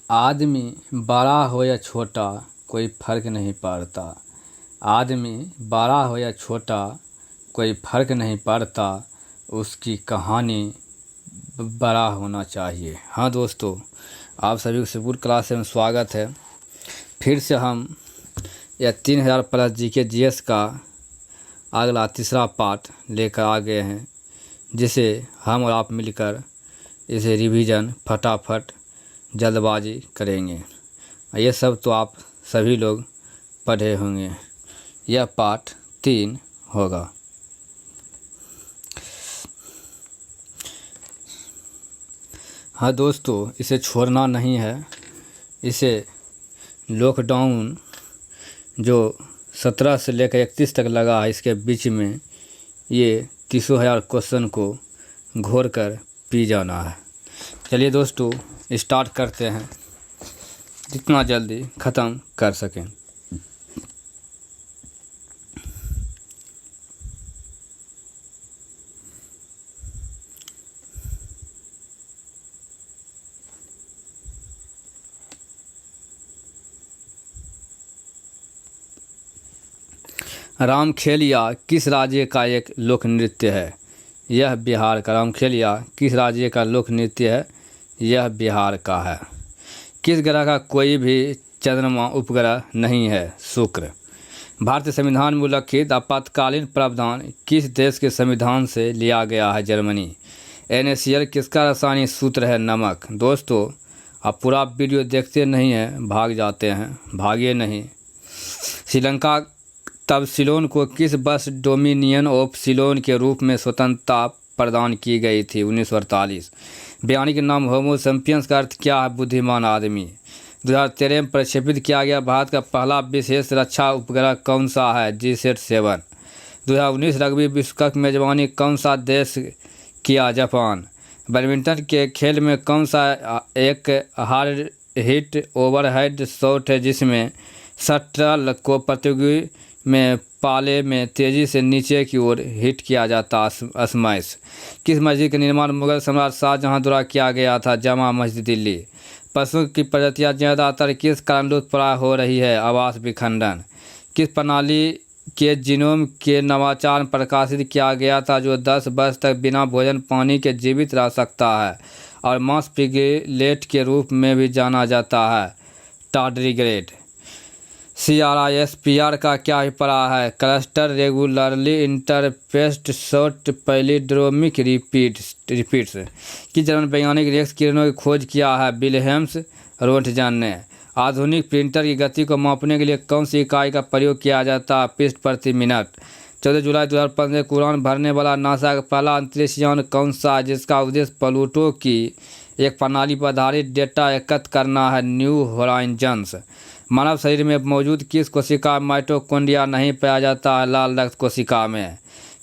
आदमी बड़ा हो या छोटा कोई फ़र्क नहीं पड़ता। आदमी बड़ा हो या छोटा कोई फ़र्क नहीं पड़ता, उसकी कहानी बड़ा होना चाहिए। हाँ दोस्तों, आप सभी को शिवपुर क्लास में स्वागत है। फिर से हम यह 3000 प्लस जीके जीएस का अगला तीसरा पार्ट लेकर आ गए हैं, जिसे हम और आप मिलकर इसे रिवीजन फटाफट जल्दबाजी करेंगे। ये सब तो आप सभी लोग पढ़े होंगे। यह पार्ट 3 होगा। हाँ दोस्तों, इसे छोड़ना नहीं है। इसे लॉकडाउन जो 17 से लेकर 31 तक लगा है, इसके बीच में ये 30,000 क्वेश्चन को घोर कर पी जाना है। चलिए दोस्तों, स्टार्ट करते हैं, जितना जल्दी ख़त्म कर सकें। रामखेलिया किस राज्य का एक लोक नृत्य है? यह बिहार का। रामखेलिया किस राज्य का लोक नृत्य है? यह बिहार का है। किस ग्रह का कोई भी चंद्रमा उपग्रह नहीं है? शुक्र। भारतीय संविधान में उल्लिखित आपातकालीन प्रावधान किस देश के संविधान से लिया गया है? जर्मनी। NaCl किसका रासायनिक सूत्र है? नमक। दोस्तों, आप पूरा वीडियो देखते नहीं हैं, भाग जाते हैं, भागिए नहीं। श्रीलंका तब सिलोन को किस वर्ष डोमिनियन ऑफ सिलोन के रूप में स्वतंत्रता प्रदान की गई थी? 1948। वैज्ञानिक नाम होमो सैपियंस का अर्थ क्या है? बुद्धिमान आदमी। 2013 में प्रक्षेपित किया गया भारत का पहला विशेष रक्षा उपग्रह कौन सा है? GSAT-7। 2019 रग्बी विश्व कप मेजबानी कौन सा देश किया? जापान। बैडमिंटन के खेल में कौन सा एक हार्ड हिट ओवरहेड शॉट है जिसमें शटल को प्रतियोगी में पाले में तेज़ी से नीचे की ओर हिट किया जाता? स्मैश। किस मस्जिद का निर्माण मुगल सम्राट शाहजहां द्वारा किया गया था? जामा मस्जिद, दिल्ली। पशुओं की प्रजातियां ज़्यादातर किस कारण लुप्तप्राय हो रही है? आवास विखंडन। किस प्रणाली के जीनोम के नवाचार प्रकाशित किया गया था जो 10 वर्ष तक बिना भोजन पानी के जीवित रह सकता है और मांस पिगलेट के रूप में भी जाना जाता है? टार्डिग्रेड। CRISPR का क्या अभिप्राय है? Cluster regularly interspaced short palindromic repeats. कि जर्मन वैज्ञानिक रेक्स किरणों की खोज किया है? विल्हेम्स रोंटगन ने। आधुनिक प्रिंटर की गति को मापने के लिए कौन सी इकाई का प्रयोग किया जाता है? पृष्ठ प्रति मिनट। 14 जुलाई 2015 को उड़ान भरने वाला नासा का पहला अंतरिक्ष यान कौन सा है जिसका उद्देश्य प्लूटो की एक प्रणाली पर आधारित डेटा एकत्र करना है? New Horizons. मानव शरीर में मौजूद किस कोशिका माइटोकॉन्ड्रिया नहीं पाया जाता है? लाल रक्त कोशिका में।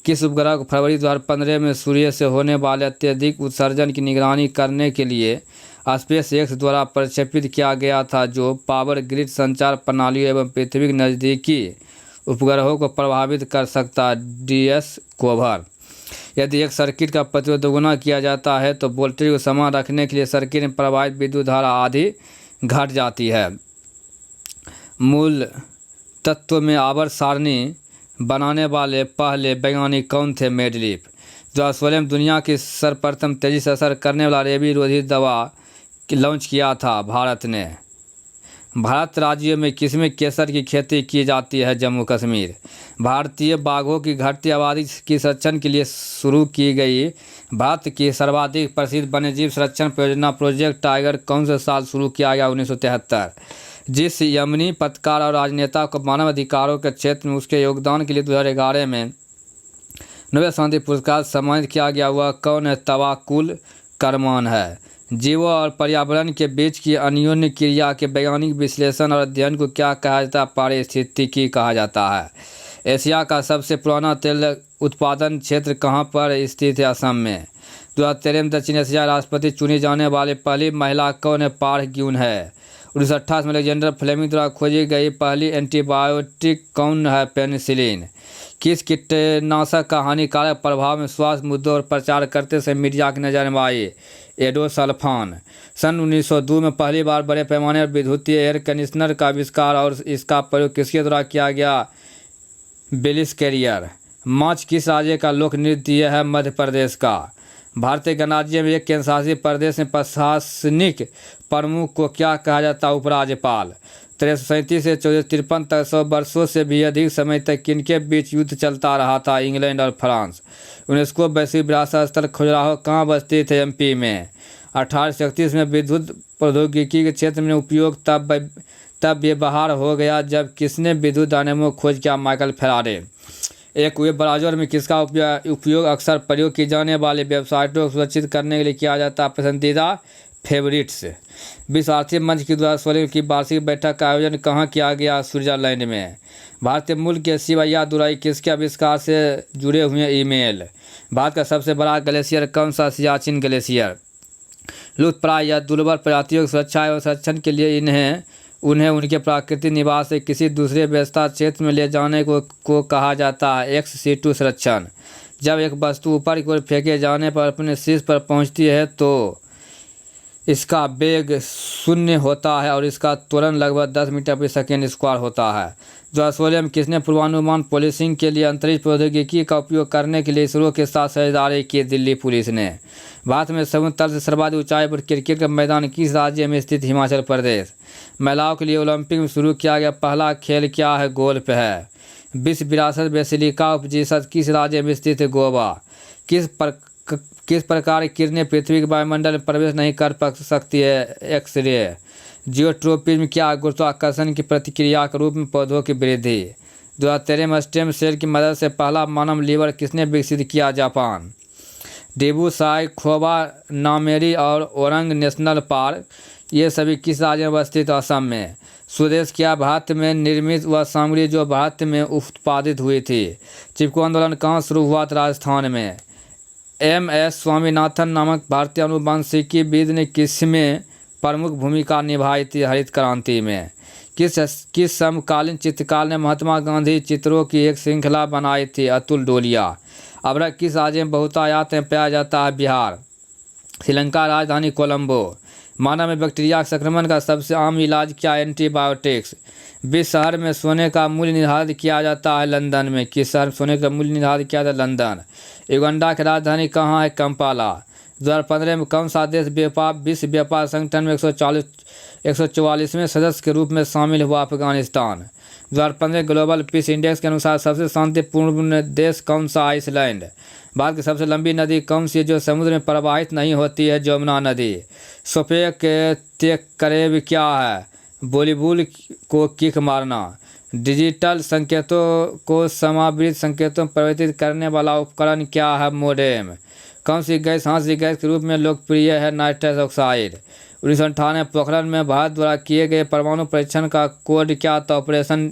किस उपग्रह को फरवरी 2015 में सूर्य से होने वाले अत्यधिक उत्सर्जन की निगरानी करने के लिए SpaceX द्वारा प्रक्षेपित किया गया था जो पावर ग्रिड संचार प्रणालियों एवं पृथ्वी के नज़दीकी उपग्रहों को प्रभावित कर सकता है? DSCOVR। यदि एक सर्किट का प्रतिरोध दोगुना किया जाता है तो वोल्टेज को समान रखने के लिए सर्किट में प्रवाहित विद्युत धारा आधी घट जाती है। मूल तत्व में आवर्त सारणी बनाने वाले पहले वैज्ञानिक कौन थे? मेंडलीफ। 2016 में दुनिया की सर्वप्रथम तेजी से असर करने वाला रेबीज रोधी दवा लॉन्च किया था? भारत ने। भारत राज्य में किसमें केसर की खेती की जाती है? जम्मू कश्मीर। भारतीय बाघों की घटती आबादी की संरक्षण के लिए शुरू की गई भारत की सर्वाधिक प्रसिद्ध वन्यजीव संरक्षण परियोजना प्रोजेक्ट टाइगर कौन से साल शुरू किया गया? 1973। जिस यमनी पत्रकार और राजनेता को मानव अधिकारों के क्षेत्र में उसके योगदान के लिए 2011 में नोबेल शांति पुरस्कार सम्मानित किया गया, वह कौन है? तवाक्कुल करमान है। जीवों और पर्यावरण के बीच की अन्योन्य क्रिया के वैज्ञानिक विश्लेषण और अध्ययन को क्या कहा जाता है? पारिस्थितिकी कहा जाता है। एशिया का सबसे पुराना तेल उत्पादन क्षेत्र कहाँ पर स्थित है? असम में। 2013 में दक्षिण एशिया राष्ट्रपति चुनी जाने वाली पहली महिला कौन है? पार्क ग्यून है। 1928 में अलेक्जेंडर फ्लेमिंग द्वारा खोजी गई पहली एंटीबायोटिक कौन है? पेनिसिलिन। किस कीटनाशक का हानिकारक प्रभाव में स्वास्थ्य मुद्दों और प्रचार करते समय मीडिया की नजर में आई? एडोसल्फान। सन 1902 में पहली बार बड़े पैमाने पर विद्युतीय एयर कंडीशनर का आविष्कार और इसका प्रयोग किसके द्वारा किया गया? बेलिस कैरियर। मार्च किस राज्य का लोक नृत्य है? मध्य प्रदेश का। भारतीय गणराज्य में एक केंद्रशासित प्रदेश में प्रशासनिक प्रमुख को क्या कहा जाता है? उपराज्यपाल। 1337 से 1453 तक 100 वर्षों से भी अधिक समय तक किनके बीच युद्ध चलता रहा था? इंग्लैंड और फ्रांस। यूनेस्को वैश्विक विरासत स्थल खजुराहो कहाँ बस्ती थे? एमपी में। 1831 में विद्युत प्रौद्योगिकी के क्षेत्र में उपयोग तब व्यवहार हो गया जब किसने विद्युत डायनेमो खोज किया? Michael Faraday. एक वेब ब्राउज़र में किसका उपयोग अक्सर प्रयोग की जाने वाली वेबसाइटों को सुरक्षित करने के लिए किया जाता है? पसंदीदा फेवरिट्स। विश्व आर्थिक मंच की 2016 की वार्षिक बैठक का आयोजन कहाँ किया गया? स्विट्जरलैंड में। भारतीय मूल के सिवाया दुराई किसके आविष्कार से जुड़े हुए ईमेल? भारत का सबसे बड़ा ग्लेशियर कौन सा? सियाचिन ग्लेशियर। लुप्तप्राय या दुर्लभ प्रजातियों की सुरक्षा एवं संरक्षण के लिए उन्हें उनके प्राकृतिक निवास से किसी दूसरे व्यवस्था क्षेत्र में ले जाने को कहा जाता है? एक्स सीटू संरक्षण। जब एक वस्तु ऊपर की ओर फेंके जाने पर अपने शीर्ष पर पहुंचती है तो इसका वेग 0 होता है और इसका त्वरण लगभग 10 मीटर प्रति सेकेंड स्क्वायर होता है। 2016 में किसने पूर्वानुमान पॉलिसिंग के लिए अंतरिक्ष प्रौद्योगिकी का उपयोग करने के लिए इसरो के साथ साझेदारी की? दिल्ली पुलिस ने। भारत में समुद्र तल से सर्वाधिक ऊंचाई पर क्रिकेट का मैदान किस राज्य में स्थित? हिमाचल प्रदेश। महिलाओं के लिए ओलंपिक में शुरू किया गया पहला खेल क्या है? गोल्फ है। विश्व विरासत बेसिलिका ऑफ जीसस किस राज्य में स्थित है? गोवा। किस प्रकार की किरणें पृथ्वी के वायुमंडल में प्रवेश नहीं कर सकती है? एक्स-रे। जियोट्रोपिज्म क्या? गुरुत्वाकर्षण की प्रतिक्रिया के रूप में पौधों की वृद्धि। 2013 में स्टेम सेल की मदद से पहला मानव लीवर किसने विकसित किया? जापान। डिब्रू-साई, खोबा, नामेरी और ओरंग नेशनल पार्क ये सभी किस राज्य में अवस्थित? असम में। स्वदेश क्या? भारत में निर्मित वह सामग्री जो भारत में उत्पादित हुई थी। चिपको आंदोलन कहाँ शुरू हुआ था? राजस्थान में। एम.एस. स्वामीनाथन नामक भारतीय आनुवंशिकीविद ने किसमें प्रमुख भूमिका निभाई थी? हरित क्रांति में। किस समकालीन चित्रकार ने महात्मा गांधी चित्रों की एक श्रृंखला बनाई थी? अतुल डोलिया। अबरख किस राज्य में बहुतायत में पाया जाता है? बिहार। श्रीलंका राजधानी कोलंबो। मानव में बैक्टीरिया संक्रमण का सबसे आम इलाज क्या? एंटीबायोटिक्स। विश्व शहर में सोने का मूल्य निर्धारित किया जाता है? लंदन में। किस शहर में सोने का मूल्य निर्धारित किया जाता है? लंदन। युगांडा की राजधानी कहाँ है? कंपाला। 2015 में कौन सा देश विश्व व्यापार संगठन में 144वें सदस्य के रूप में शामिल हुआ? अफगानिस्तान। 2015 ग्लोबल पीस इंडेक्स के अनुसार सबसे शांतिपूर्ण देश कौन सा? आइसलैंड। भारत की सबसे लंबी नदी कौन सी है जो समुद्र में प्रवाहित नहीं होती है? जमुना नदी। सोफे के करेब क्या है? वॉलीबॉल को किक मारना। डिजिटल संकेतों को समावृत संकेतों में परिवर्तित करने वाला उपकरण क्या है? मोडेम। कौन सी गैस हास्य गैस के रूप में लोकप्रिय है? Nitrous oxide. 1998 पोखरण में भारत द्वारा किए गए परमाणु परीक्षण का कोड क्या था? Operation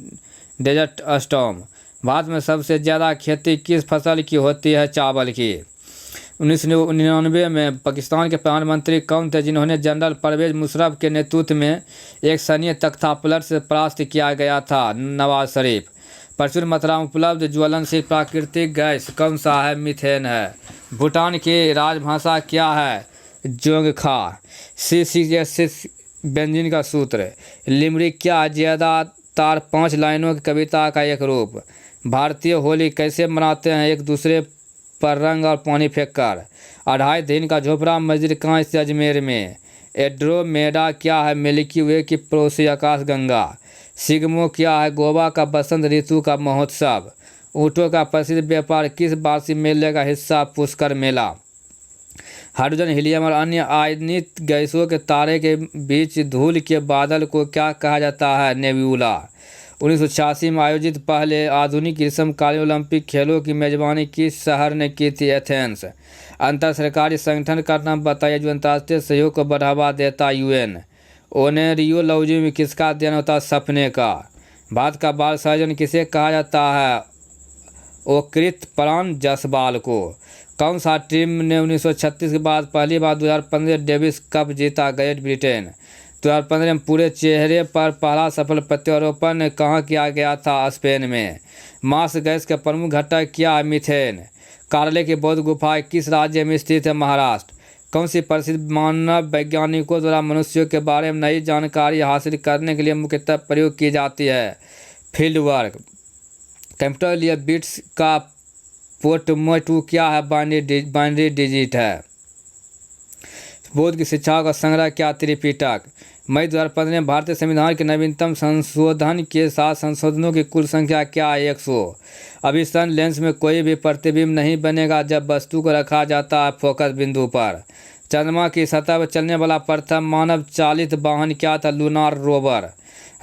desert storm. भारत में सबसे ज़्यादा खेती किस फसल की होती है? चावल की। 1999 में पाकिस्तान के प्रधानमंत्री कौन थे जिन्होंने जनरल परवेज मुशर्रफ के नेतृत्व में एक सैन्य तख्तापलट से परास्त किया गया था? नवाज शरीफ। प्रचुर मात्रा में उपलब्ध ज्वलनशील प्राकृतिक गैस कौन सा है? मीथेन है। भूटान की राजभाषा क्या है? जोंगखा। C6 व्यंजन का सूत्र। लिमरिक क्या? ज्यादातर 5 लाइनों की कविता का एक रूप। भारतीय होली कैसे मनाते हैं? एक दूसरे पर रंग और पानी फेंक कर। 2.5 दिन का झोपड़ा मस्जिद कहाँ स्थित? अजमेर में। एंड्रोमेडा क्या है? मिल्की वे की पड़ोसी आकाश गंगा। सिग्मो क्या है? गोवा का बसंत ऋतु का महोत्सव। ऊँटों का प्रसिद्ध व्यापार किस वार्षिक मेले का हिस्सा? पुष्कर मेला। हाइड्रोजन, हीलियम और अन्य आयनित गैसों के तारे के बीच धूल के बादल को क्या कहा जाता है? नेब्यूला। 1986 में आयोजित पहले आधुनिक ग्रीष्मकालीन ओलंपिक खेलों की मेजबानी किस शहर ने की थी? एथेंस। अंतर सरकारी संगठन का नाम बताइए जो अंतर्राष्ट्रीय सहयोग को बढ़ावा देता? UN। ओनेरियोलॉजी में किसका अध्ययन होता है? सपने का। भारत का बाल सर्जन किसे कहा जाता है? ओकृत प्राण जायसवाल को। कौन सा टीम ने 1936 के बाद पहली बार 2015 डेविस कप जीता? Great Britain. 2015 में पूरे चेहरे पर पहला सफल प्रत्यारोपण कहाँ किया गया था? स्पेन में। मार्स गैस का प्रमुख घटक क्या है? मीथेन। कार्ले की बौद्ध गुफा किस राज्य में स्थित है? महाराष्ट्र। कौन सी प्रसिद्ध मानव वैज्ञानिकों द्वारा मनुष्यों के बारे में नई जानकारी हासिल करने के लिए मुख्यतः प्रयोग की जाती है? Field work. कंप्यूटर लिए बिट्स का पोर्टमोटू क्या है? बाइनरी डिजिट है। बौद्ध की शिक्षाओं का संग्रह क्या? त्रिपिटक। मई 2015 में भारतीय संविधान के नवीनतम संशोधन के साथ संशोधनों की कुल संख्या क्या है? 100। अभिसरण लेंस में कोई भी प्रतिबिंब नहीं बनेगा जब वस्तु को रखा जाता है फोकस बिंदु पर। चंद्रमा की सतह पर चलने वाला प्रथम मानव चालित वाहन क्या था? Lunar rover.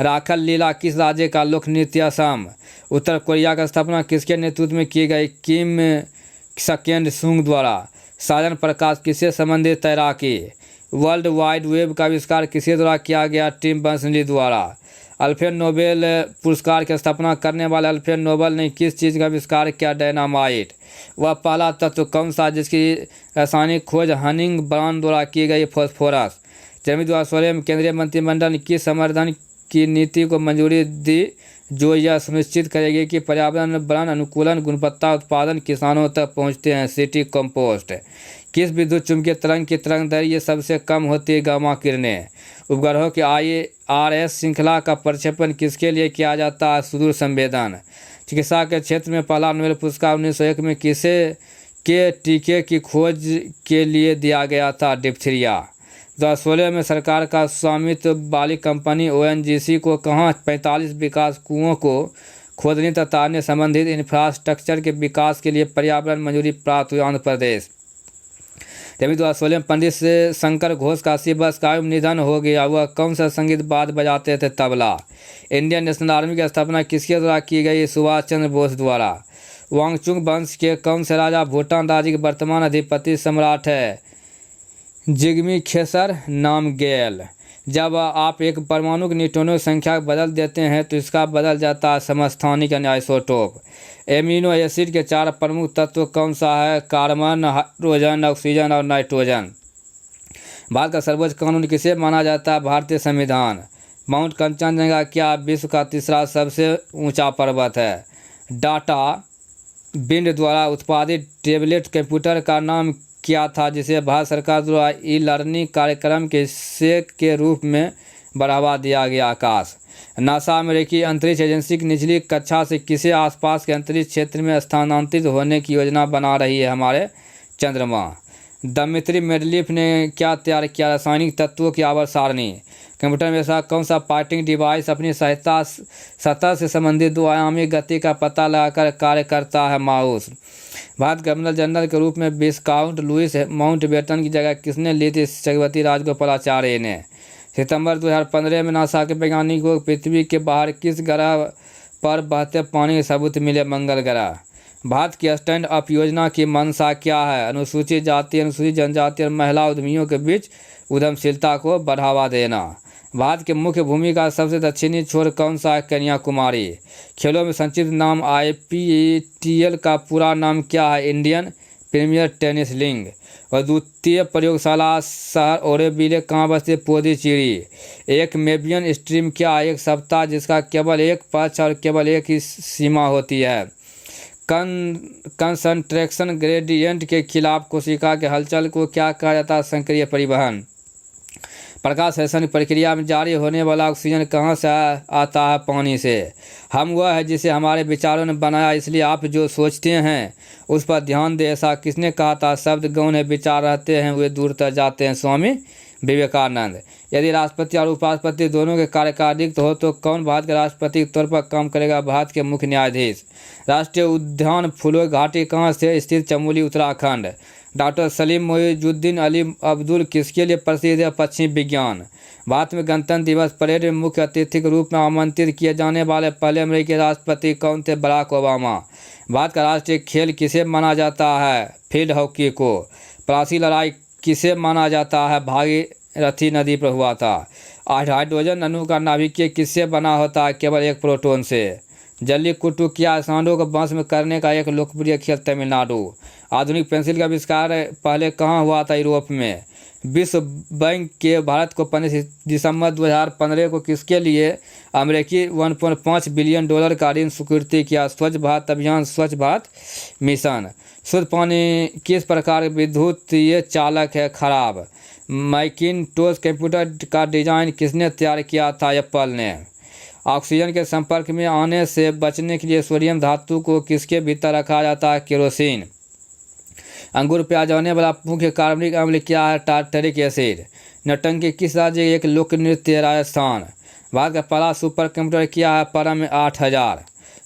राखल लीला किस राज्य का लोक नृत्य? असम। उत्तर कोरिया की स्थापना किसके नेतृत्व में की गई? किम सेकेंड सुंग द्वारा। साजन प्रकाश किससे संबंधित? तैराकी। वर्ल्ड वाइड वेब का आविष्कार किसके द्वारा किया गया? टिम बर्नर्स-ली द्वारा। अल्फ्रेड नोबेल पुरस्कार की स्थापना करने वाले अल्फ्रेड नोबेल ने किस चीज़ का आविष्कार किया? डायनामाइट। वह पहला तत्व कौन सा जिसकी रासायनिक खोज हनिंग ब्राउन द्वारा की गई? फास्फोरस। जनवरी 2016 में केंद्रीय मंत्रिमंडल ने किस संवर्धन की नीति को मंजूरी दी जो यह सुनिश्चित करेगी कि पर्यावरण वन अनुकूलन गुणवत्ता उत्पादन किसानों तक पहुंचते हैं? City compost. किस विद्युत चुंबकीय तरंग की तरंग दैर्घ्य सबसे कम होती है? गामा किरणें। उपग्रहों की IRS श्रृंखला का प्रक्षेपण किसके लिए किया जाता है? सुदूर संवेदन। चिकित्सा के क्षेत्र में पहला नोबेल पुरस्कार 1901 में किसे के टीके की खोज के लिए दिया गया था? डिप्थीरिया। 2016 में सरकार का स्वामित्व वाली कंपनी ONGC को कहाँ 45 विकास कुओं को खोदने तथा अन्य संबंधित इंफ्रास्ट्रक्चर के विकास के लिए पर्यावरण मंजूरी प्राप्त हुई? आंध्र प्रदेश। जनवरी 2016 में पंडित शंकर घोष का शिवस्काय निधन हो गया। वह कौन सा संगीत वाद्य बजाते थे? तबला। इंडियन नेशनल आर्मी की स्थापना किसके द्वारा की गई? सुभाष चंद्र बोस द्वारा। वांगचुक वंश के कौन से राजा भूटान राज्य के वर्तमान अधिपति सम्राट है? जिग्मी खेसर नामग्याल। जब आप एक परमाणु की न्यूट्रॉनों की संख्या बदल देते हैं तो इसका बदल जाता है समस्थानिक यानी आइसोटोप। एमिनो एसिड के 4 प्रमुख तत्व कौन सा है? कार्बन, हाइड्रोजन, ऑक्सीजन और नाइट्रोजन। भारत का सर्वोच्च कानून किसे माना जाता है? भारतीय संविधान। माउंट कंचनजंगा क्या विश्व का तीसरा सबसे ऊंचा पर्वत है? डाटा बिंड द्वारा उत्पादित टैबलेट कंप्यूटर का नाम क्या था जिसे भारत सरकार द्वारा ई-लर्निंग कार्यक्रम के हिस्से के रूप में बढ़ावा दिया गया? आकाश। नासा अमेरिकी अंतरिक्ष एजेंसी की निचली कक्षा से किसे आसपास के अंतरिक्ष क्षेत्र में स्थानांतरित होने की योजना बना रही है? हमारे चंद्रमा। दमित्री मेंडलीफ ने क्या तैयार किया? रासायनिक तत्वों की आवर्त सारणी। कंप्यूटर में ऐसा कौन सा पार्टिंग डिवाइस अपनी सतह से संबंधित 2 आयामी गति का पता लगाकर कार्य करता है? माउस। भारत गवर्नर जनरल के रूप में विस्काउंट लुईस माउंटबेटन की जगह किसने ली थी? चक्रवर्ती राजगोपालाचार्य ने। सितंबर 2015 में नासा के वैज्ञानिकों को पृथ्वी के बाहर किस ग्रह पर बहते पानी के सबूत मिले? मंगल ग्रह। भारत की स्टैंड अप योजना की मंशा क्या है? अनुसूचित जाति, अनुसूचित जनजाति और महिला उद्यमियों के बीच उद्यमशीलता को बढ़ावा देना। भारत के मुख्य भूमि का सबसे दक्षिणी छोर कौन सा है? कन्याकुमारी। खेलों में संक्षिप्त नाम IPTL का पूरा नाम क्या है? Indian premier tennis league. और द्वितीय प्रयोगशाला शहर ओरेविले कहाँ बसते? पुडुचेरी। एक मेबियन स्ट्रीम क्या है? एक सप्ताह जिसका केवल एक पक्ष और केवल एक ही सीमा होती है। कंसंट्रेशन ग्रेडियंट के खिलाफ कोशिका के हलचल को क्या कहा जाता है? संक्रिय परिवहन। प्रकाश संश्लेषण की प्रक्रिया में जारी होने वाला ऑक्सीजन कहाँ से आता है? पानी से। हम वह है जिसे हमारे विचारों ने बनाया, इसलिए आप जो सोचते हैं उस पर ध्यान दें। ऐसा किसने कहा था? शब्द गौण है, विचार रहते हैं, वे दूर तक जाते हैं। स्वामी विवेकानंद। यदि राष्ट्रपति और उपराष्ट्रपति दोनों के कार्यकाल रिक्त हो तो कौन भारत के राष्ट्रपति के तौर पर काम करेगा? भारत के मुख्य न्यायाधीश। राष्ट्रीय उद्यान फूलों घाटी कहाँ से स्थित? चमोली, उत्तराखंड। डॉक्टर सलीम मोइजुद्दीन अली अब्दुल किसके लिए प्रसिद्ध है? पश्चिमी विज्ञान। भारत में गणतंत्र दिवस परेड में मुख्य अतिथि के रूप में आमंत्रित किए जाने वाले पहले अमेरिकी राष्ट्रपति कौन थे? Barack Obama. भारत का राष्ट्रीय खेल किसे माना जाता है? फील्ड हॉकी को। प्लासी लड़ाई किसे माना जाता है? भागीरथी नदी पर हुआ था। हाइड्रोजन अणु का नाभिकीय किससे बना होता है? केवल एक प्रोटॉन से। जल्लीकट्टू क्या सांडों को बांस में करने का एक लोकप्रिय खेल? तमिलनाडु। आधुनिक पेंसिल का आविष्कार पहले कहाँ हुआ था? यूरोप में। विश्व बैंक के भारत को 15 दिसंबर 2015 को किसके लिए अमेरिकी $1.5 बिलियन का ऋण स्वीकृति किया? स्वच्छ भारत अभियान, स्वच्छ भारत मिशन। शुद्ध पानी किस प्रकार विद्युतीय चालक है? खराब। मैकिन्टोश कंप्यूटर का डिजाइन किसने तैयार किया था? एप्पल ने। ऑक्सीजन के संपर्क में आने से बचने के लिए सोडियम धातु को किसके भीतर रखा जाता है? केरोसिन। अंगूर पे आ जाने वाला मुख्य कार्बनिक अम्ल क्या है? Tartaric acid. नौटंकी किस राज्य एक लोक नृत्य है? राजस्थान। भारत का पहला सुपर कंप्यूटर क्या है? परम 8000।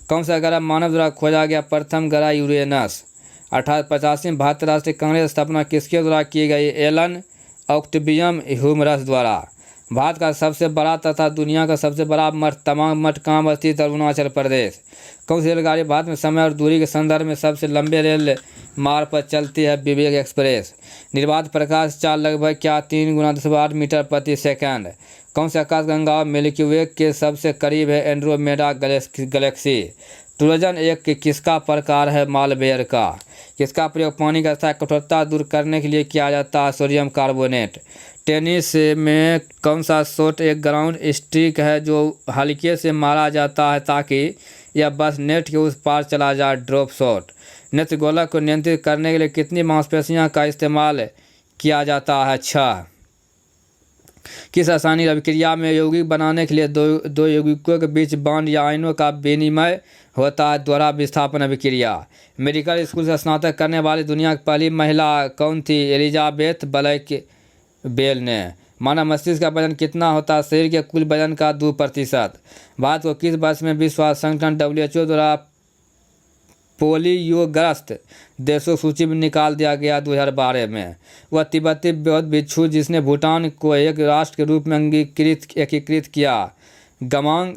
कौन सा ग्रह मानव द्वारा खोजा गया? प्रथम ग्रह यूरेनस। 1885 में भारतीय राष्ट्रीय कांग्रेस स्थापना किसके द्वारा की गई? एलन ऑक्टेवियम ह्यूमरस द्वारा। भारत का सबसे बड़ा तथा दुनिया का सबसे बड़ा तमाम मठ कहाँ स्थित है? अरुणाचल प्रदेश। कौन सी रेलगाड़ी भारत में समय और दूरी के संदर्भ में सबसे लंबे रेल मार्ग पर चलती है? विवेक एक्सप्रेस। निर्बाध प्रकाश चाल लगभग क्या? 3 × 10⁻8 मीटर प्रति सेकंड। कौन से आकाशगंगा मिल्की वे के सबसे करीब है? Andromeda Galaxy. ट्रोजन एक किसका प्रकार है? मालवेयर का। किसका प्रयोग पानी का स्तर कठोरता दूर करने के लिए किया जाता है? Sodium carbonate. टेनिस में कौन सा शॉट एक ग्राउंड स्ट्रिक है जो हल्के से मारा जाता है ताकि यह बस नेट के उस पार चला जाए? Drop shot. नेत्र गोलक को नियंत्रित करने के लिए कितनी मांसपेशियों का इस्तेमाल किया जाता है? 6। किस रासायनिक अभिक्रिया में यौगिक बनाने के लिए दो यौगिकों के बीच बॉन्ड या आयनों का विनिमय होता है? द्वारा विस्थापन अभिक्रिया। मेडिकल स्कूल से स्नातक करने वाली दुनिया की पहली महिला कौन थी? एलिजाबेथ ब्लैक बेल ने। मानव मस्तिष्क का वजन कितना होता है? शरीर के कुल वजन का 2%। भारत को किस वर्ष में विश्व स्वास्थ्य संगठन WHO द्वारा पोलियोग्रस्त देशों सूची में निकाल दिया गया? 2012 में। वह तिब्बती बौद्ध भिक्षु जिसने भूटान को एक राष्ट्र के रूप में एकीकृत किया? गमांग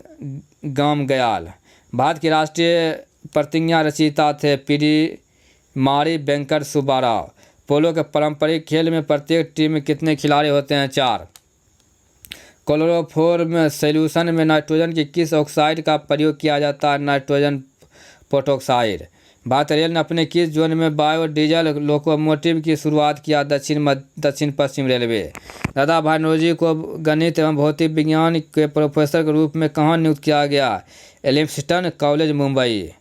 गामग्याल। भारत की राष्ट्रीय प्रतिज्ञा रचयिता थे? पिडिमारी वेंकट सुब्बाराव। पोलो के पारंपरिक खेल में प्रत्येक टीम में कितने खिलाड़ी होते हैं? 4। क्लोरोफॉर्म सॉल्यूशन में नाइट्रोजन की किस ऑक्साइड का प्रयोग किया जाता है? नाइट्रोजन पोटॉक्साइड। भारतीय रेल ने अपने किस जोन में बायोडीजल लोकोमोटिव की शुरुआत किया? दक्षिण पश्चिम रेलवे। दादा भाई नौरोजी को गणित एवं भौतिक विज्ञान के प्रोफेसर के रूप में कहाँ नियुक्त किया गया? एल्फिंस्टन कॉलेज, मुंबई।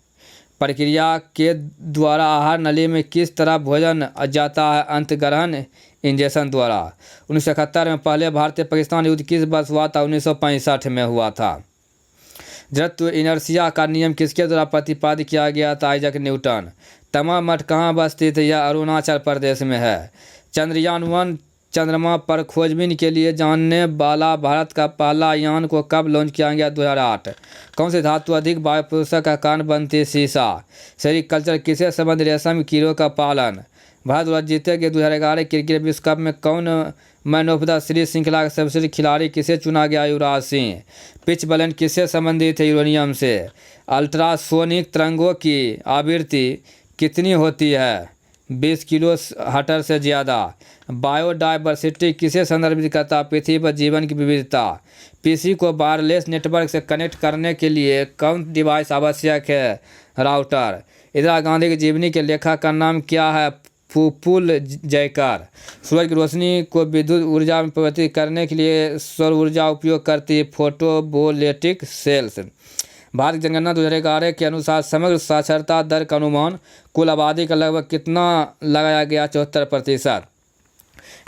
प्रक्रिया के द्वारा आहार नली में किस तरह भोजन जाता है? अंतर्ग्रहण इंजेक्शन द्वारा। 1971 में पहले भारतीय पाकिस्तान युद्ध किस वर्ष हुआ था? 1965 में हुआ था। जड़त्व इनर्शिया का नियम किसके द्वारा प्रतिपादित किया गया था? Isaac Newton. तमाम मठ कहाँ स्थित है? यह अरुणाचल प्रदेश में है। चंद्रयान-1 चंद्रमा पर खोजबीन के लिए जाने वाला भारत का पहला यान को कब लॉन्च किया गया? 2008। कौन सी धातु अधिक वायु प्रदूषण का कारण बनती है? सीसा। सेरिकल्चर किससे संबंधित? रेशम कीड़ों का पालन। भारत द्वारा जीते गए 2011 क्रिकेट विश्व कप में कौन मैन ऑफ द सीरीज श्रृंखला का सर्वश्रेष्ठ खिलाड़ी किसे चुना गया? युवराज सिंह। पिच बैलेंस किससे संबंधित है? यूरेनियम से। अल्ट्रासोनिक तरंगों की आवृत्ति कितनी होती है? 20 किलो हर्ट्ज से ज़्यादा। बायोडायवर्सिटी किसे संदर्भित करता है? पृथ्वी पर जीवन की विविधता। पीसी को वायरलेस नेटवर्क से कनेक्ट करने के लिए कौन डिवाइस आवश्यक है? राउटर। इंदिरा गांधी की जीवनी के लेखक का नाम क्या है? पुपुल जयकर। सूरज की रोशनी को विद्युत ऊर्जा में परिवर्तित करने के लिए सौर ऊर्जा उपयोग करती है? Photovoltaic sales. भारत की जनगणना 2011 के अनुसार समग्र साक्षरता दर का अनुमान कुल आबादी का लगभग कितना लगाया गया? 74%।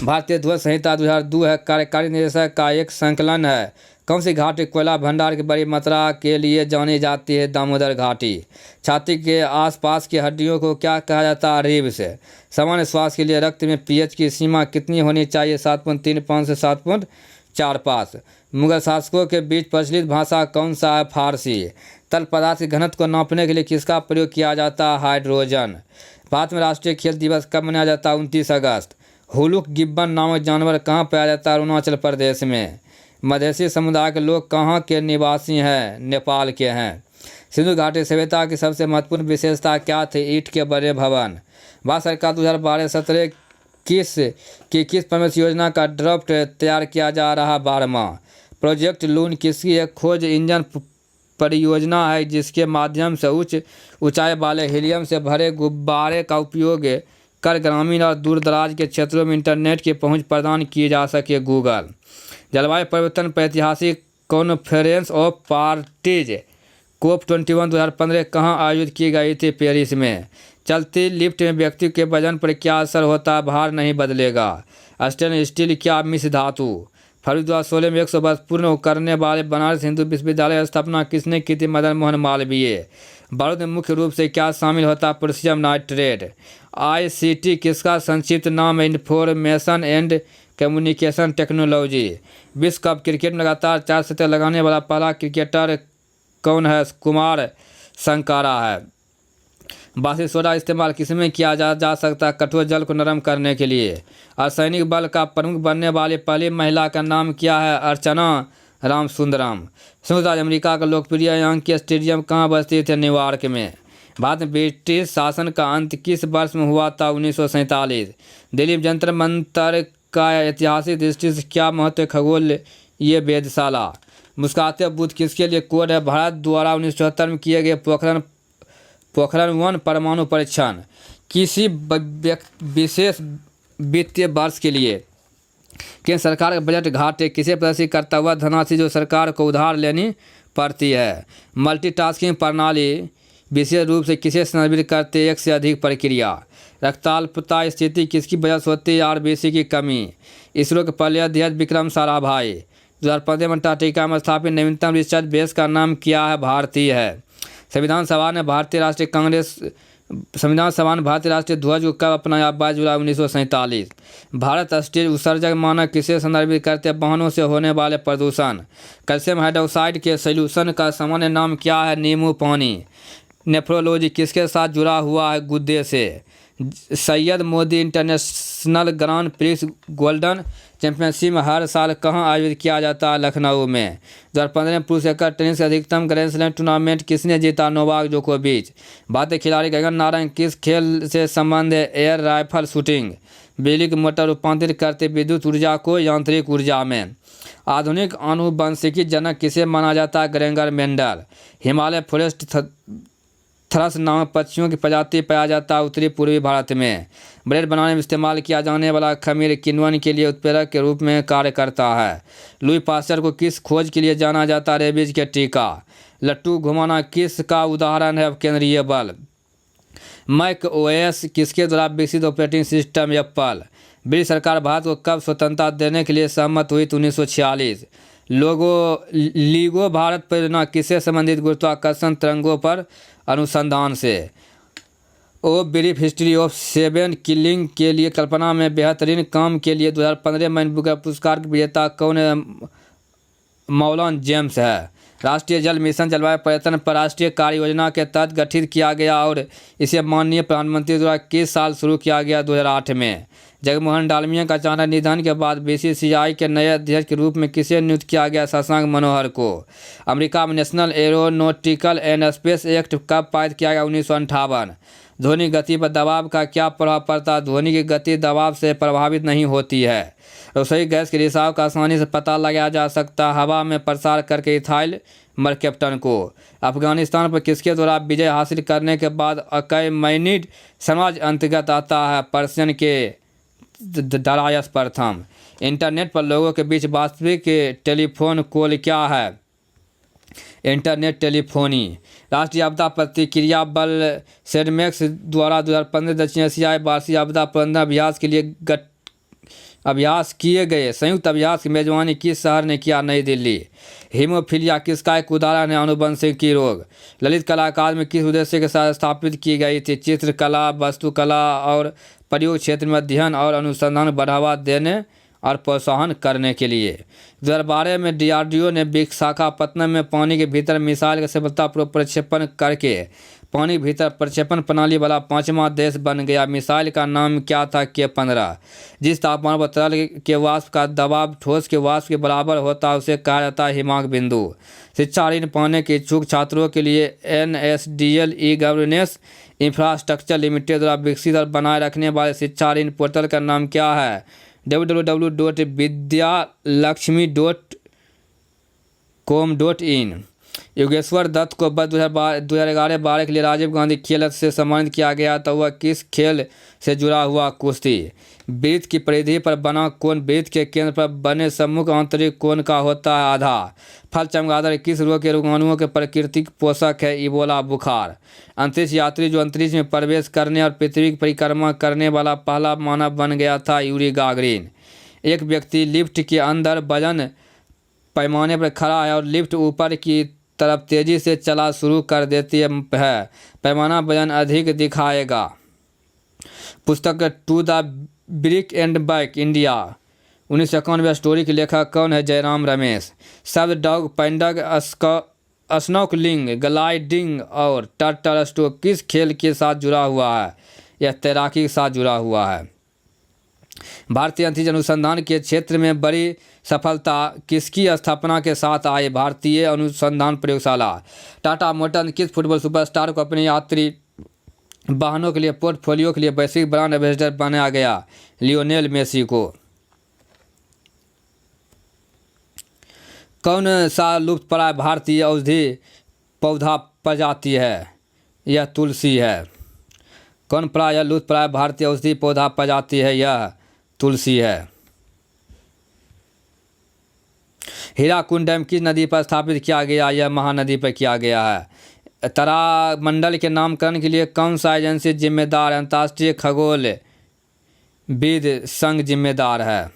भारतीय ध्वज संहिता 2002 है कार्यकारी निदेशक का एक संकलन है। कौन सी घाटी कोयला भंडार की बड़ी मात्रा के लिए जानी जाती है? दामोदर घाटी। छाती के आसपास की हड्डियों को क्या कहा जाता है? रिब्स। सामान्य स्वास्थ्य के लिए रक्त में पीएच की सीमा कितनी होनी चाहिए? 7.35 से 7.45। मुगल शासकों के बीच प्रचलित भाषा कौन सा है? फारसी। तरल पदार्थ के घनत्व को नापने के लिए किसका प्रयोग किया जाता है? हाइड्रोजन। भारत में राष्ट्रीय खेल दिवस कब मनाया जाता है? 29 अगस्त। हुलुक गिब्बन नामक जानवर कहाँ पाया जाता है? अरुणाचल प्रदेश में। मधेसी समुदाय के लोग कहाँ के निवासी हैं? नेपाल के हैं। सिंधु घाटी सभ्यता की सबसे महत्वपूर्ण विशेषता क्या थी? ईंट के बड़े भवन। भारत सरकार 2012-17 किस प्रमुख योजना का ड्राफ्ट तैयार किया जा रहा? 12वां। प्रोजेक्ट लून किसकी एक खोज इंजन परियोजना है जिसके माध्यम से उच्च ऊंचाई वाले हीलियम से भरे गुब्बारे का उपयोग कर ग्रामीण और दूरदराज के क्षेत्रों में इंटरनेट की पहुंच प्रदान की जा सके। गूगल जलवायु परिवर्तन पर ऐतिहासिक कॉन्फ्रेंस ऑफ पार्टीज COP21 2015 कहाँ आयोजित की गई थी? पेरिस में। चलती लिफ्ट में व्यक्ति के वजन पर क्या असर होता है? भार नहीं बदलेगा। स्टेनलेस स्टील क्या मिश्र धातु? फरवरी 2016 में 100 वर्ष पूर्ण करने वाले बनारस हिंदू विश्वविद्यालय की स्थापना किसने की थी? मदन मोहन मालवीय। बारूद में मुख्य रूप से क्या शामिल होता है? Potassium nitrate. ICT किसका संक्षिप्त नाम है? Information and communication technology. विश्व कप क्रिकेट में लगातार 4 शतक लगाने वाला पहला क्रिकेटर कौन है? कुमार संकारा है। बासी सोडा इस्तेमाल किसमें किया जा सकता है? कठोर जल को नरम करने के लिए। असैनिक बल का प्रमुख बनने वाली पहली महिला का नाम क्या है? अर्चना रामसुंदरम। संयुक्त राज्य अमेरिका का लोकप्रिय यांकी स्टेडियम कहाँ स्थित है? न्यूयॉर्क में। भारत में ब्रिटिश शासन का अंत किस वर्ष में हुआ था? 1947। दिल्ली जंतर मंतर का ऐतिहासिक दृष्टि से क्या महत्व है? खगोल ये वेधशाला। मुस्कुराते बुद्ध किसके लिए कोड है? भारत द्वारा 1974 में किए गए पोखरण 1 परमाणु परीक्षण। किसी विशेष वित्तीय वर्ष के लिए केंद्र सरकार का बजट घाटे किसे प्रदर्शित करता हुआ? धनराशि जो सरकार को उधार लेनी पड़ती है। मल्टीटास्किंग प्रणाली विशेष रूप से किसे संदर्भित करते? एक से अधिक प्रक्रिया। रक्ताल्पता स्थिति किसकी वजह से होती है? RBC की कमी। इसरो के पहले अध्यक्ष विक्रम साराभाई। 2015 में अंटार्कटिका में स्थापित नवीनतम रिसर्च बेस का नाम क्या है? भारतीय है। संविधान सभा ने भारतीय राष्ट्रीय ध्वज को कब अपनाया? 22 जुलाई 1947। भारत स्टील उत्सर्जक मानक किसे संदर्भित करते हैं? वाहनों से होने वाले प्रदूषण। कैल्शियम हाइड्रोक्साइड के सॉल्यूशन का सामान्य नाम क्या है? नींबू पानी। नेफ्रोलॉजी किसके साथ जुड़ा हुआ है? गुर्दे से। Syed Modi international grand prix golden championship हर साल कहाँ आयोजित किया जाता है? लखनऊ में। 2015 में पुरुष एकल टेनिस अधिकतम ग्रैंड स्लैम टूर्नामेंट किसने जीता? नोवाक जोकोविच। भारतीय खिलाड़ी गगन नारंग किस खेल से संबंध है? Air rifle shooting. बिजली की मोटर रूपांतरित करते विद्युत ऊर्जा को यांत्रिक ऊर्जा में। आधुनिक आनुवंशिकी जनक किसे माना जाता है? Gregor Mendel. Himalaya forest thrush नामक पक्षियों की प्रजाति पाया जाता है उत्तरी पूर्वी भारत में। ब्रेड बनाने में इस्तेमाल किया जाने वाला खमीर किण्वन के लिए उत्प्रेरक के रूप में कार्य करता है। लुई पास्चर को किस खोज के लिए जाना जाता है? रेबीज के टीका। लट्टू घुमाना किस का उदाहरण है? केंद्रीय बल। मैक OS किसके द्वारा विकसित ऑपरेटिंग सिस्टम? एप्पल। ब्रिटिश सरकार भारत को कब स्वतंत्रता देने के लिए सहमत हुई? 1946। लीगो भारत परियोजना किससे संबंधित? गुरुत्वाकर्षण तरंगों पर अनुसंधान से। ओ ब्रीफ हिस्ट्री ऑफ 7 किलिंग के लिए कल्पना में बेहतरीन काम के लिए 2015 में बुकर पुरस्कार के विजेता कौन है? मौलाना जेम्स है। राष्ट्रीय जल मिशन जलवायु परिवर्तन पर राष्ट्रीय कार्य योजना के तहत गठित किया गया और इसे माननीय प्रधानमंत्री द्वारा किस साल शुरू किया गया? 2008 में। जगमोहन डालमिया का अचानक निधन के बाद BCCI के नए अध्यक्ष के रूप में किसे नियुक्त किया गया? शशांक मनोहर को। अमेरिका में national aeronautical and space act कब पारित किया गया? 1958। ध्वनि गति पर दबाव का क्या प्रभाव पड़ता है? ध्वनि की गति दबाव से प्रभावित नहीं होती है। रसोई गैस के रिसाव का आसानी से पता लगाया जा सकता है हवा में प्रसार करके इथाइल मरकेप्टन को। अफगानिस्तान पर किसके द्वारा विजय हासिल करने के बाद अकैमेनिड समाज अंतर्गत आता है? पर्शियन के दरायस प्रथम। इंटरनेट पर लोगों के बीच वास्तविक टेलीफोन कॉल क्या है? Internet telephony. राष्ट्रीय आपदा प्रतिक्रिया बल सेडमेक्स द्वारा 2015 दक्षिण एशियाई वार्षिक आपदा प्रबंधन अभ्यास के लिए अभ्यास किए गए संयुक्त अभ्यास की मेजबानी किस शहर ने किया? नई दिल्ली। हीमोफीलिया किसका एक उदाहरण है? आनुवंशिकी रोग। ललित कला अकादमी किस उद्देश्य के साथ स्थापित की गई थी? चित्रकला, वास्तुकला और प्रयोग क्षेत्र में अध्ययन और अनुसंधान बढ़ावा देने और प्रोत्साहन करने के लिए। 2012 में DRDO ने विशाखापत्तनम में पानी के भीतर मिसाइल का सफलतापूर्वक प्रक्षेपण करके पानी भीतर प्रक्षेपण प्रणाली वाला 5वां देश बन गया। मिसाइल का नाम क्या था? K-15। जिस तापमान पर तरल के वाष्प का दबाव ठोस के वाष्प के बराबर होता है उसे कहा जाता है हिमांक बिंदु। शिक्षा ऋण पाने के इच्छुक छात्रों के लिए NSDL ई-गवर्नेंस इंफ्रास्ट्रक्चर लिमिटेड द्वारा विकसित और बनाए रखने वाले शिक्षा ऋण पोर्टल का नाम क्या है? www.vidyalakshmi.com.in। योगेश्वर दत्त को 2011-12 के लिए राजीव गांधी खेल रत्न से सम्मानित किया गया था। वह किस खेल से जुड़ा हुआ? कुश्ती। वृत्त की परिधि पर बना कोण वृत्त के केंद्र पर बने सम्मुख आंतरिक कोण का होता है आधा। फल चमगादड़ किस रोग के रोगाणुओं के प्राकृतिक पोषक है? इबोला बुखार। अंतरिक्ष यात्री जो अंतरिक्ष में प्रवेश करने और पृथ्वी की परिक्रमा करने वाला पहला मानव बन गया था? Yuri Gagarin. एक व्यक्ति लिफ्ट के अंदर वजन पैमाने पर खड़ा है और लिफ्ट ऊपर की तरफ तेजी से चला शुरू कर देती है, पैमाना वजन अधिक दिखाएगा। पुस्तक to the brink and back India 1991 story के लेखक कौन है? जयराम रमेश। शब्द डॉग, पैंडग, स्नॉर्कलिंग, ग्लाइडिंग और टर्टल स्ट्रोक किस खेल के साथ जुड़ा हुआ है? यह तैराकी के साथ जुड़ा हुआ है। भारतीय अंतरिक्ष अनुसंधान के क्षेत्र में बड़ी सफलता किसकी स्थापना के साथ आई? भारतीय अनुसंधान प्रयोगशाला। टाटा मोटर्स किस फुटबॉल सुपरस्टार को अपने यात्री वाहनों के लिए पोर्टफोलियो के लिए वैश्विक ब्रांड एम्बेसडर बनाया गया? लियोनेल मेसी को। कौन सा लुप्तप्राय भारतीय औषधि पौधा प्रजाति है? यह तुलसी है। कौन प्राय लुप्तप्राय भारतीय औषधि पौधा प्रजाति है? यह तुलसी है। हीराकुंड डैम किस नदी पर स्थापित किया गया? यह महानदी पर किया गया है। तारामंडल के नामकरण के लिए कौन सा एजेंसी जिम्मेदार है? अंतर्राष्ट्रीय खगोल विद संघ जिम्मेदार है।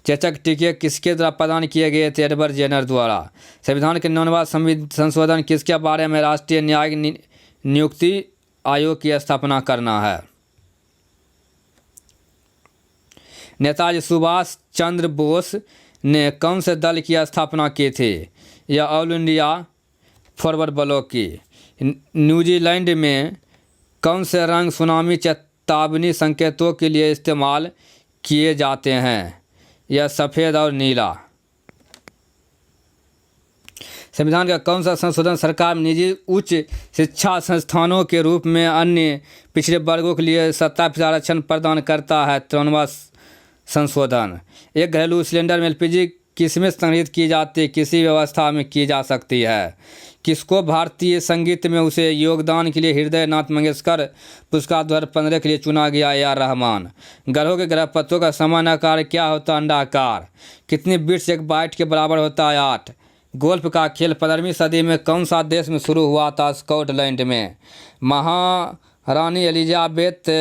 चेचक टीके किसके द्वारा प्रदान किए गए थे? एडवर्ड जेनर द्वारा। संविधान के 99वां संशोधन किसके बारे में? राष्ट्रीय न्यायिक नियुक्ति आयोग की स्थापना करना है। नेताजी सुभाष चंद्र बोस ने कौन से दल की स्थापना की थी? यह ऑल इंडिया फॉरवर्ड ब्लॉक की। न्यूजीलैंड में कौन से रंग सुनामी चेतावनी संकेतों के लिए इस्तेमाल किए जाते हैं? यह सफ़ेद और नीला। संविधान का कौन सा संशोधन सरकार निजी उच्च शिक्षा संस्थानों के रूप में अन्य पिछड़े वर्गों के लिए 70% आरक्षण प्रदान करता है? 53वां संशोधन। एक घरेलू सिलेंडर में एलपीजी किसमें संग्रहित की जाती है? किसी व्यवस्था में की जा सकती है। किसको भारतीय संगीत में उसे योगदान के लिए हृदय नाथ मंगेशकर पुरस्कार 2015 के लिए चुना गया? AR रहमान। ग्रहों के ग्रहपथों का सामान्य आकार क्या होता है? अंडाकार। कितनी बिट्स एक बाइट के बराबर होता है? 8। गोल्फ का खेल 15वीं सदी में कौन सा देश में शुरू हुआ था? स्कॉटलैंड में। महारानी एलिजाबेथ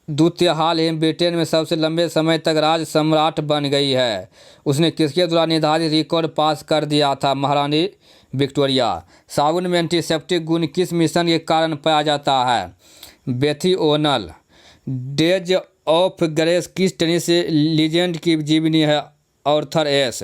द्वितीय हाल ही ब्रिटेन में सबसे लंबे समय तक राज सम्राट बन गई है। उसने किसके द्वारा निर्धारित रिकॉर्ड पास कर दिया था? महारानी विक्टोरिया। साबुन में एंटीसेप्टिक गुण किस मिश्रण के कारण पाया जाता है? बेथिओनल। डेज ऑफ ग्रेस किस टेनिस लीजेंड की जीवनी है? आर्थर एश।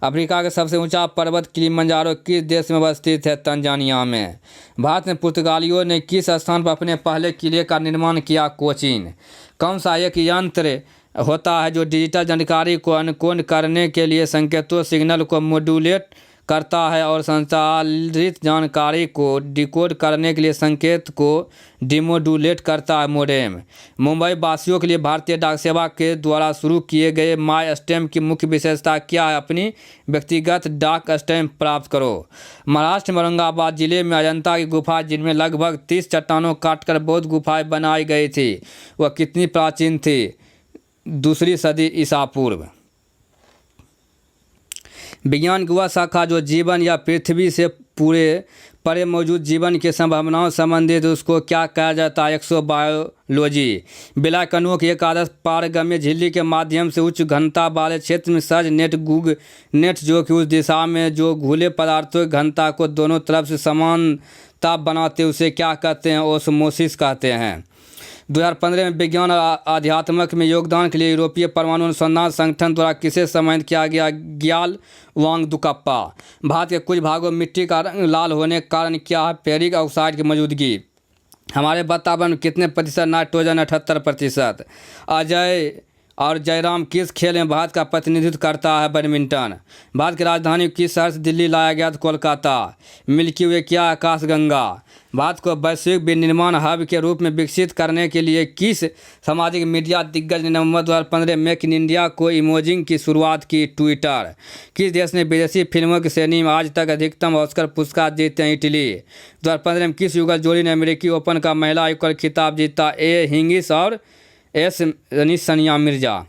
अफ्रीका का सबसे ऊंचा पर्वत किलिमंजारो किस देश में अवस्थित है? तंजानिया में। भारत में पुर्तगालियों ने किस स्थान पर अपने पहले किले का निर्माण किया? कोचीन। कौन सा एक यंत्र होता है जो डिजिटल जानकारी को एन्कोड करने के लिए संकेतों सिग्नल को मॉड्यूलेट करता है और संचालित जानकारी को डिकोड करने के लिए संकेत को डिमोडुलेट करता है? मोडेम। मुंबई वासियों के लिए भारतीय डाक सेवा के द्वारा शुरू किए गए माई स्टैम्प की मुख्य विशेषता क्या है? अपनी व्यक्तिगत डाक स्टैम्प प्राप्त करो। महाराष्ट्र में औरंगाबाद जिले में अजंता की गुफा जिनमें लगभग 30 चट्टानों काटकर बौद्ध गुफाएं बनाई गई थी, वह कितनी प्राचीन थी? 2री सदी ईसा पूर्व। विज्ञान की वह शाखा जो जीवन या पृथ्वी से परे मौजूद जीवन की संभावनाओं संबंधित उसको क्या कहा जाता है? एक्सोबायोलॉजी। बिलाय कणुओं की एक आदर्श पारगम्य झिल्ली के माध्यम से उच्च घनता वाले क्षेत्र में सहज नेट जो कि उस दिशा में जो घुले पदार्थों की घनता को दोनों तरफ से समानता बनाते उसे क्या कहते हैं? ओस्मोसिस कहते हैं। 2015 में विज्ञान और आध्यात्मक में योगदान के लिए यूरोपीय परमाणु अनुसंधान संगठन द्वारा किसे सम्मानित किया गया? ग्याल वांग दुकप्पा। भारत के कुछ भागों में मिट्टी का रंग लाल होने का कारण क्या है? फेरिक ऑक्साइड की मौजूदगी। हमारे वातावरण में कितने प्रतिशत नाइट्रोजन? 78%। अजय और जयराम किस खेल में भारत का प्रतिनिधित्व करता है? बैडमिंटन। भारत की राजधानी किस शहर से दिल्ली लाया गया था? कोलकाता। मिल्की वे क्या? आकाशगंगा। भारत को वैश्विक विनिर्माण हब के रूप में विकसित करने के लिए किस सामाजिक मीडिया दिग्गज ने नवंबर 2015 मेक इन इंडिया को इमोजिंग की शुरुआत की? ट्विटर। किस देश ने विदेशी फिल्मों की श्रेणी में आज तक अधिकतम ऑस्कर पुरस्कार जीते हैं? इटली। 2015 में किस युगल जोड़ी ने अमेरिकी ओपन का महिला युगल खिताब जीता? ए हिंगिस और एस सानिया मिर्जा।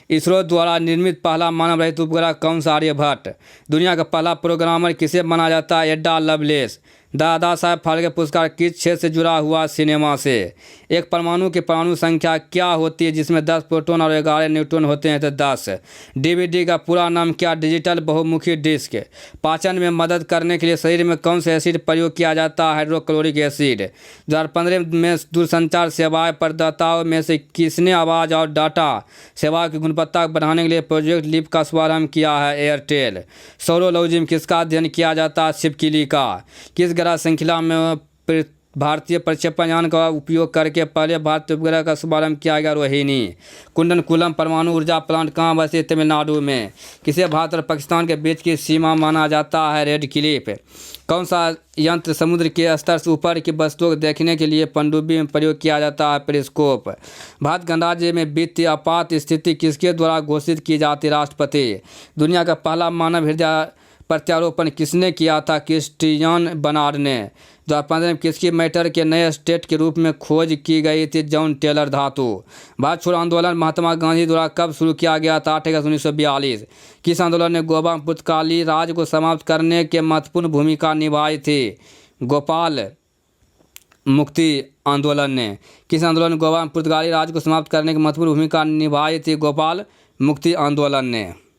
इसरो द्वारा निर्मित पहला मानव रहित उपग्रह कौन सा? आर्यभट्ट। दुनिया का पहला प्रोग्रामर किसे माना जाता है? एडा लवलेस। दादा साहब फाल्के पुरस्कार किस क्षेत्र से जुड़ा हुआ? सिनेमा से। एक परमाणु की परमाणु संख्या क्या होती है जिसमें 10 प्रोटॉन और 11 न्यूट्रॉन होते हैं? तो 10। डीवीडी का पूरा नाम क्या? डिजिटल बहुमुखी डिस्क। पाचन में मदद करने के लिए शरीर में कौन सा एसिड प्रयोग किया जाता है? Hydrochloric acid. 2015 में दूरसंचार सेवाएं प्रदाताओं में से किसने आवाज़ और डाटा सेवा की गुणवत्ता बढ़ाने के लिए प्रोजेक्ट लीप का शुभारंभ किया है? एयरटेल। सौरोलॉजी में किसका अध्ययन किया जाता है? छिपकली का। किस ग्रह श्रृंखला में भारतीय प्रक्षेपण यान का उपयोग करके पहले भारतीय उपग्रह का शुभारंभ किया गया? रोहिणी। कुंडनकुलम परमाणु ऊर्जा प्लांट कहाँ बसे? तमिलनाडु में। किसे भारत और पाकिस्तान के बीच की सीमा माना जाता है? Red Cliff. कौन सा यंत्र समुद्र के स्तर से ऊपर की वस्तुओं को देखने के लिए पनडुब्बी में प्रयोग किया जाता है? पेरिस्कोप। भारत गणराज्य में वित्तीय आपात स्थिति किसके द्वारा घोषित की जाती? राष्ट्रपति। दुनिया का पहला मानव हृदय प्रत्यारोपण किसने किया था? क्रिस्टियान बर्नार्ड ने। 2015 में किसकी मैटर के नए स्टेट के रूप में खोज की गई थी? जॉन टेलर धातु। भारत छोड़ो आंदोलन महात्मा गांधी द्वारा कब शुरू किया गया था? 8 अगस्त 1942। किस आंदोलन ने गोवा में पुर्तगाली राज को समाप्त करने के महत्वपूर्ण भूमिका निभाई थी? गोपाल मुक्ति आंदोलन ने। किस आंदोलन ने गोवा में पुर्तगाली राज को समाप्त करने की महत्वपूर्ण भूमिका निभाई थी? गोपाल मुक्ति आंदोलन ने।